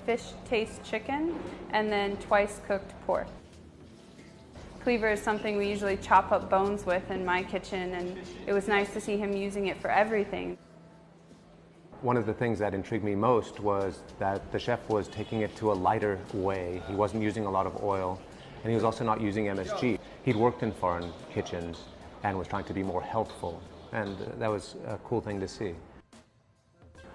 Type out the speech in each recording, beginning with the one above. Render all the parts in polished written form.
fish taste chicken and then twice cooked pork. Cleaver is something we usually chop up bones with in my kitchen, and it was nice to see him using it for everything. One of the things that intrigued me most was that the chef was taking it to a lighter way. He wasn't using a lot of oil, and he was also not using MSG. He'd worked in foreign kitchens and was trying to be more healthful, and that was a cool thing to see.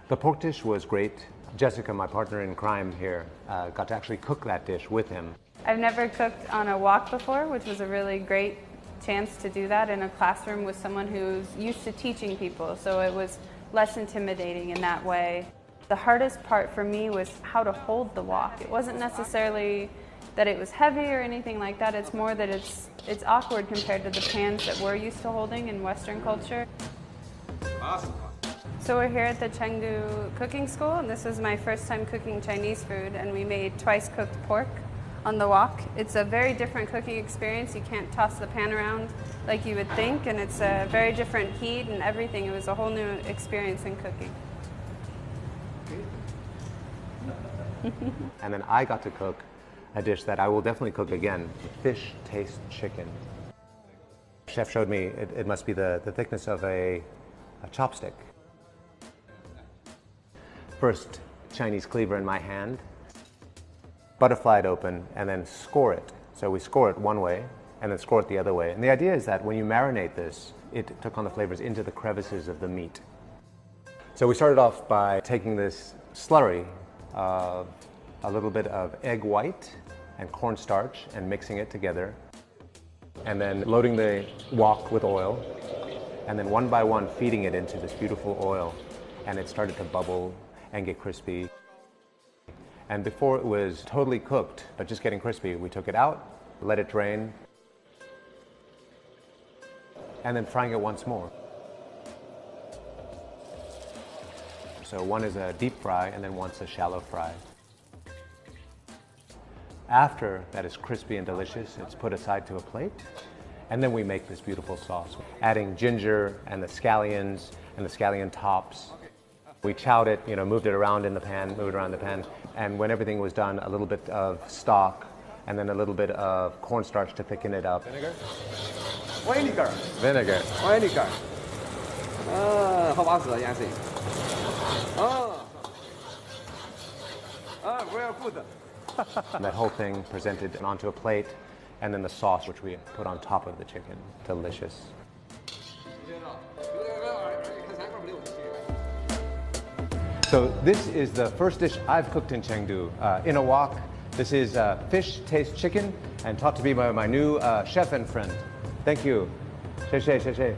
The pork dish was great. Jessica, my partner in crime here, got to actually cook that dish with him. I've never cooked on a wok before, which was a really great chance to do that in a classroom with someone who's used to teaching people, so it was less intimidating in that way. The hardest part for me was how to hold the wok. It wasn't necessarily that it was heavy or anything like that, it's more that it's awkward compared to the pans that we're used to holding in Western culture. Awesome. So we're here at the Chengdu Cooking School, and this is my first time cooking Chinese food, and we made twice cooked pork on the wok. It's a very different cooking experience. You can't toss the pan around like you would think, and it's a very different heat and everything. It was a whole new experience in cooking. And then I got to cook a dish that I will definitely cook again, fish taste chicken. Chef showed me it must be the thickness of a chopstick. First, Chinese cleaver in my hand, butterfly it open, and then score it. So we score it one way, and then score it the other way. And the idea is that when you marinate this, it took on the flavors into the crevices of the meat. So we started off by taking this slurry of a little bit of egg white and cornstarch and mixing it together, and then loading the wok with oil, and then one by one feeding it into this beautiful oil, and it started to bubble and get crispy. And before it was totally cooked, but just getting crispy, we took it out, let it drain, and then frying it once more. So one is a deep fry, and then one's a shallow fry. After that is crispy and delicious, it's put aside to a plate, and then we make this beautiful sauce, adding ginger and the scallions and the scallion tops. We chowed it, moved it around in the pan, moved it around the pan, and when everything was done, a little bit of stock, and then a little bit of cornstarch to thicken it up. Vinegar? Vinegar. Vinegar. Vinegar. 好把子颜色。Very good. And that whole thing presented onto a plate, and then the sauce, which we put on top of the chicken. Delicious. So this is the first dish I've cooked in Chengdu, in a wok. This is fish taste chicken, and taught to me by my new chef and friend. Thank you. 谢谢，谢谢。